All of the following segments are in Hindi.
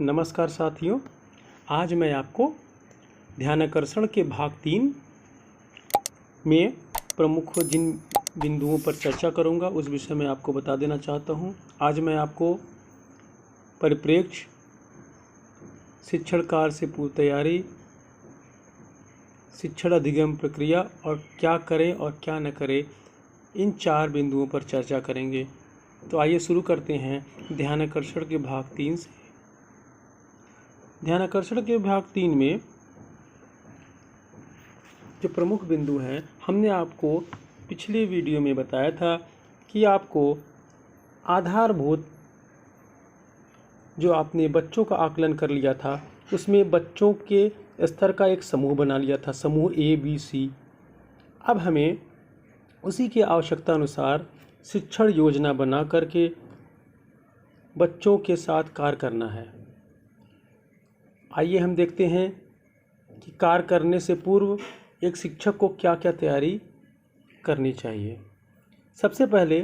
नमस्कार साथियों, आज मैं आपको ध्यानाकर्षण के भाग 3 में प्रमुख जिन बिंदुओं पर चर्चा करूंगा उस विषय में आपको बता देना चाहता हूं। आज मैं आपको परिप्रेक्ष्य, शिक्षण कार्य से पूर्व तैयारी, शिक्षण अधिगम प्रक्रिया और क्या करें और क्या न करें, इन 4 बिंदुओं पर चर्चा करेंगे। तो आइए शुरू करते हैं ध्यानाकर्षण के भाग 3 से। ध्यानाकर्षण के भाग 3 में जो प्रमुख बिंदु हैं, हमने आपको पिछले वीडियो में बताया था कि आपको आधारभूत जो आपने बच्चों का आकलन कर लिया था, उसमें बच्चों के स्तर का एक समूह बना लिया था, समूह ABC। अब हमें उसी की आवश्यकता अनुसार शिक्षण योजना बना करके बच्चों के साथ कार्य करना है। आइए हम देखते हैं कि कार्य करने से पूर्व एक शिक्षक को क्या क्या तैयारी करनी चाहिए। सबसे पहले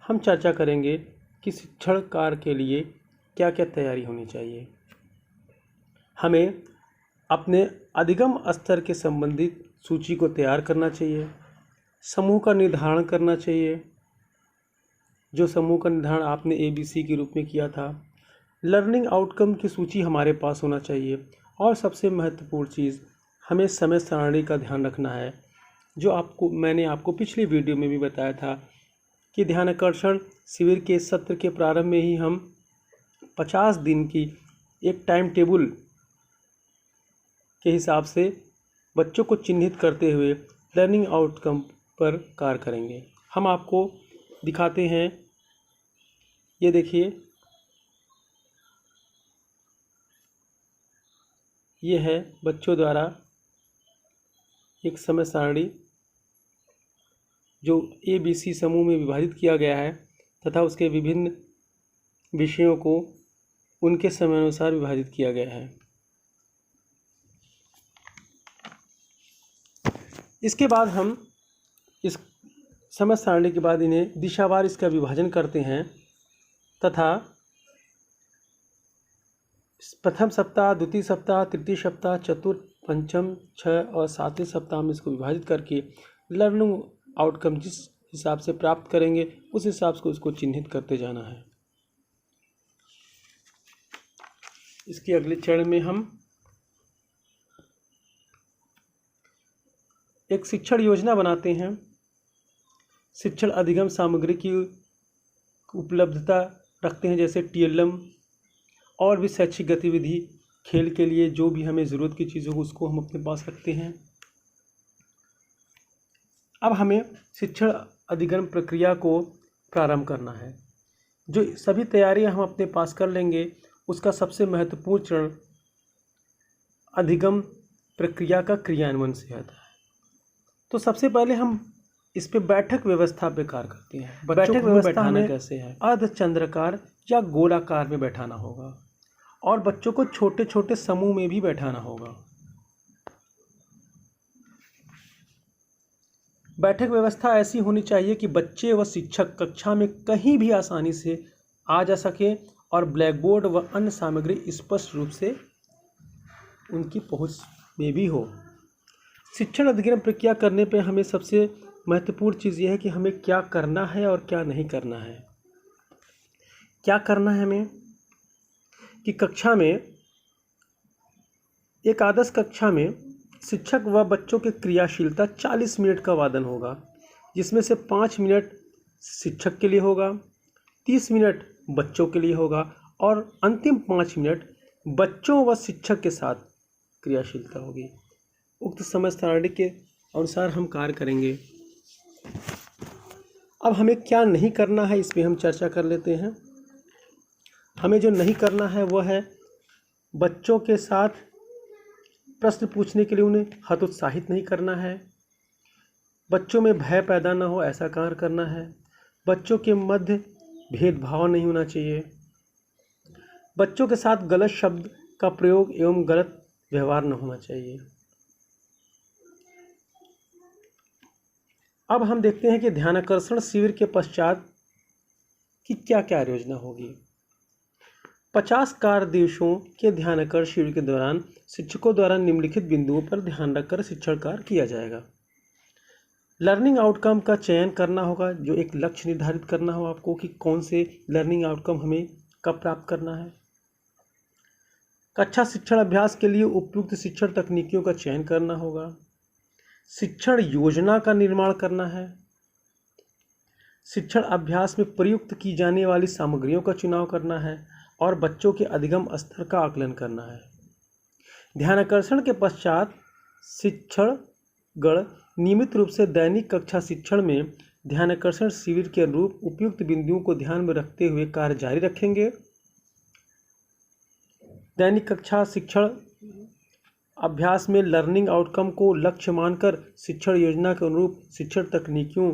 हम चर्चा करेंगे कि शिक्षण कार्य के लिए क्या क्या तैयारी होनी चाहिए। हमें अपने अधिगम स्तर के संबंधित सूची को तैयार करना चाहिए, समूह का निर्धारण करना चाहिए, जो समूह का निर्धारण आपने ABC के रूप में किया था। लर्निंग आउटकम की सूची हमारे पास होना चाहिए और सबसे महत्वपूर्ण चीज़, हमें समय सारणी का ध्यान रखना है, जो मैंने आपको पिछली वीडियो में भी बताया था कि ध्यानाकर्षण शिविर के सत्र के प्रारंभ में ही हम 50 दिन की एक टाइम टेबल के हिसाब से बच्चों को चिन्हित करते हुए लर्निंग आउटकम पर कार्य करेंगे। हम आपको दिखाते हैं, ये देखिए, ये है बच्चों द्वारा एक समय सारणी जो ABC समूह में विभाजित किया गया है तथा उसके विभिन्न विषयों को उनके समय अनुसार विभाजित किया गया है। इसके बाद हम इस समय सारणी के बाद इन्हें दिशावार इसका विभाजन करते हैं तथा प्रथम सप्ताह, द्वितीय सप्ताह, तृतीय सप्ताह, चतुर्थ, पंचम, 6 और 7वें सप्ताह में इसको विभाजित करके लर्निंग आउटकम जिस हिसाब से प्राप्त करेंगे उस हिसाब से उसको चिन्हित करते जाना है। इसके अगले चरण में हम एक शिक्षण योजना बनाते हैं। शिक्षण अधिगम सामग्री की उपलब्धता रखते हैं, जैसे TLM और भी शैक्षिक गतिविधि, खेल के लिए जो भी हमें ज़रूरत की चीज़ हो उसको हम अपने पास रखते हैं। अब हमें शिक्षण अधिगम प्रक्रिया को प्रारंभ करना है। जो सभी तैयारियां हम अपने पास कर लेंगे, उसका सबसे महत्वपूर्ण चरण अधिगम प्रक्रिया का क्रियान्वयन से आता है। तो सबसे पहले हम इस पे बैठक व्यवस्था पे कार्य करते हैं। बैठक व्यवस्था में कैसे है, अर्धचंद्राकार या गोलाकार में बैठाना होगा और बच्चों को छोटे छोटे समूह में भी बैठाना होगा। बैठक व्यवस्था ऐसी होनी चाहिए कि बच्चे व शिक्षक कक्षा में कहीं भी आसानी से आ जा सके और ब्लैक बोर्ड व अन्य सामग्री स्पष्ट रूप से उनकी पहुंच में भी हो। शिक्षण अधिगम प्रक्रिया करने पे हमें सबसे महत्वपूर्ण चीज़ यह है कि हमें क्या करना है और क्या नहीं करना है। क्या करना है हमें कि कक्षा में, एक आदर्श कक्षा में शिक्षक व बच्चों की क्रियाशीलता 40 मिनट का वादन होगा, जिसमें से 5 मिनट शिक्षक के लिए होगा, 30 मिनट बच्चों के लिए होगा और अंतिम 5 मिनट बच्चों व शिक्षक के साथ क्रियाशीलता होगी। उक्त समय सारणी के अनुसार हम कार्य करेंगे। अब हमें क्या नहीं करना है, इस पर हम चर्चा कर लेते हैं। हमें जो नहीं करना है वह है बच्चों के साथ प्रश्न पूछने के लिए उन्हें हतोत्साहित नहीं करना है, बच्चों में भय पैदा न हो ऐसा कार्य करना है, बच्चों के मध्य भेदभाव नहीं होना चाहिए, बच्चों के साथ गलत शब्द का प्रयोग एवं गलत व्यवहार न होना चाहिए। अब हम देखते हैं कि ध्यानाकर्षण शिविर के पश्चात की क्या क्या योजना होगी। 50 कार्य दिवसों के ध्यानाकर्षण शिविर के दौरान शिक्षकों द्वारा निम्नलिखित बिंदुओं पर ध्यान रखकर शिक्षण कार्य किया जाएगा। लर्निंग आउटकम का चयन करना होगा, जो एक लक्ष्य निर्धारित करना हो आपको कि कौन से लर्निंग आउटकम हमें कब प्राप्त करना है। कक्षा शिक्षण अभ्यास के लिए उपयुक्त शिक्षण तकनीकियों का चयन करना होगा। शिक्षण योजना का निर्माण करना है। शिक्षण अभ्यास में प्रयुक्त की जाने वाली सामग्रियों का चुनाव करना है और बच्चों के अधिगम स्तर का आकलन करना है। ध्यानाकर्षण के पश्चात शिक्षणगण नियमित रूप से दैनिक कक्षा शिक्षण में ध्यानाकर्षण शिविर के अनुरूप उपयुक्त बिंदुओं को ध्यान में रखते हुए कार्य जारी रखेंगे। दैनिक कक्षा शिक्षण अभ्यास में लर्निंग आउटकम को लक्ष्य मानकर शिक्षण योजना के अनुरूप शिक्षण तकनीकियों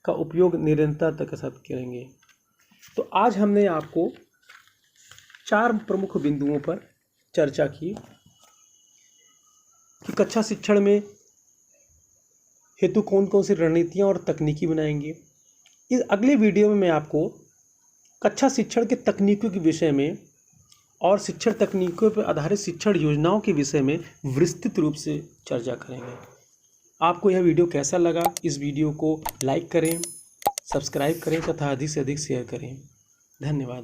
का उपयोग निरंतरता के साथ करेंगे। तो आज हमने आपको 4 प्रमुख बिंदुओं पर चर्चा की कि कक्षा शिक्षण में हेतु कौन कौन सी रणनीतियाँ और तकनीकी बनाएंगे। इस अगले वीडियो में मैं आपको कक्षा शिक्षण के तकनीकों के विषय में और शिक्षण तकनीकों पर आधारित शिक्षण योजनाओं के विषय में विस्तृत रूप से चर्चा करेंगे। आपको यह वीडियो कैसा लगा? इस वीडियो को लाइक करें, सब्सक्राइब करें तथा अधिक से अधिक शेयर करें। धन्यवाद।